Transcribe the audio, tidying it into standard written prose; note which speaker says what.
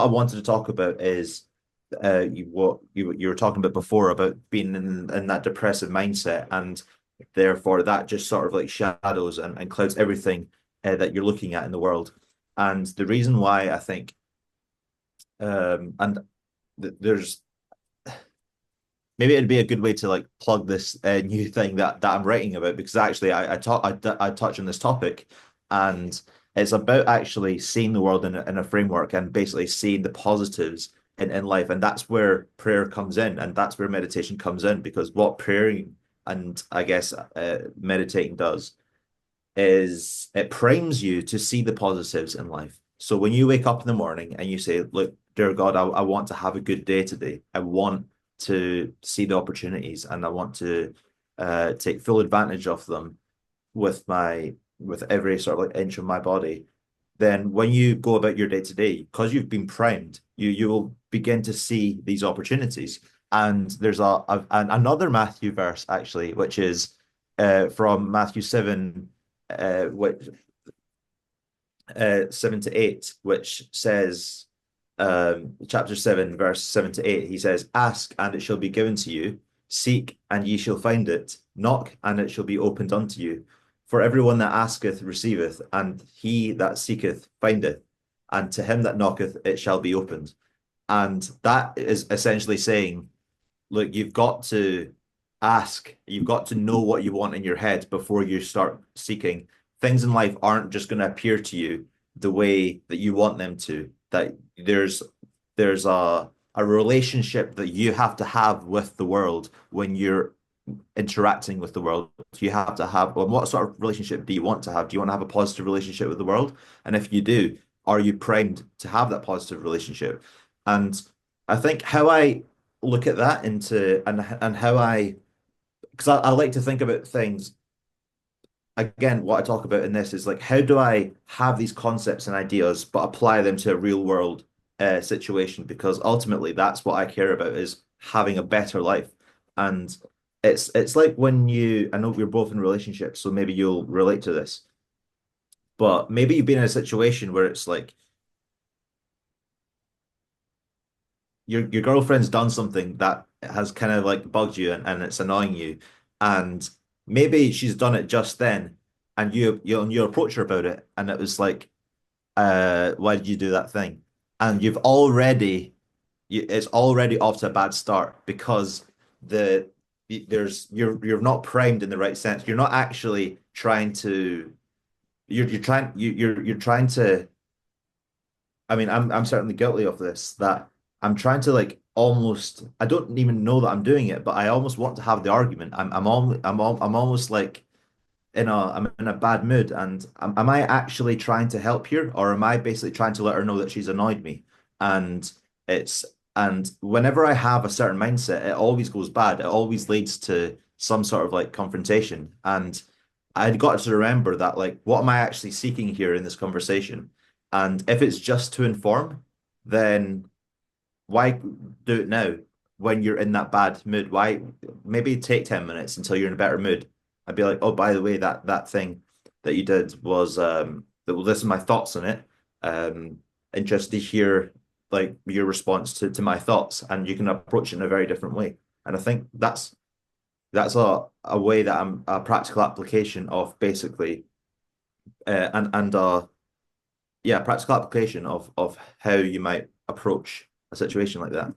Speaker 1: I wanted to talk about is you were talking about before about being in that depressive mindset, and therefore that just sort of like shadows and clouds everything that you're looking at in the world. And the reason why I think and there's maybe it'd be a good way to like plug this new thing that I'm writing about, because actually I touch on this topic, and it's about actually seeing the world in a framework and basically seeing the positives in life. And that's where prayer comes in, and that's where meditation comes in, because what praying and I guess meditating does is it primes you to see the positives in life. So when you wake up in the morning and you say, look, dear God, I want to have a good day today. I want to see the opportunities, and I want to take full advantage of them with every sort of like inch of my body. Then when you go about your day to day, because you've been primed, you will begin to see these opportunities. And there's another Matthew verse actually, which is from Matthew 7, which 7 to 8, which says, chapter 7, verse 7 to 8, he says, "Ask and it shall be given to you, seek and ye shall find it, knock and it shall be opened unto you. For everyone that asketh receiveth, and he that seeketh findeth, and to him that knocketh it shall be opened." And that is essentially saying, look, you've got to ask, you've got to know what you want in your head before you start seeking. Things in life aren't just going to appear to you the way that you want them to. That there's a relationship that you have to have with the world when you're interacting with the world. You have to have, well, what sort of relationship do you want to have? Do you want to have a positive relationship with the world? And if you do, are you primed to have that positive relationship? And I think how I look at that into and how I because I like to think about things again. What I talk about in this is like, how do I have these concepts and ideas but apply them to a real world situation? Because ultimately that's what I care about, is having a better life. And it's like when I know we're both in relationships, so maybe you'll relate to this, but maybe you've been in a situation where it's like your girlfriend's done something that has kind of like bugged you, and it's annoying you, and maybe she's done it just then, and you approach her about it, and it was like, why did you do that thing? And it's already off to a bad start, because the you're not primed in the right sense. You're not actually trying to you're trying to, I mean, I'm certainly guilty of this, that I'm trying to like almost, I don't even know that I'm doing it, but I almost want to have the argument. I'm almost like I'm in a bad mood, and am I actually trying to help here, or am I basically trying to let her know that she's annoyed me? And it's and whenever I have a certain mindset, it always goes bad. It always leads to some sort of like confrontation. And I'd got to remember that, like, what am I actually seeking here in this conversation? And if it's just to inform, then why do it now when you're in that bad mood? Why maybe take 10 minutes until you're in a better mood? I'd be like, oh, by the way, that thing that you did was well, this is my thoughts on it. Um, Interested to hear like your response to my thoughts, and you can approach it in a very different way. And I think that's a way that I'm a practical application of basically and yeah, practical application of how you might approach a situation like that.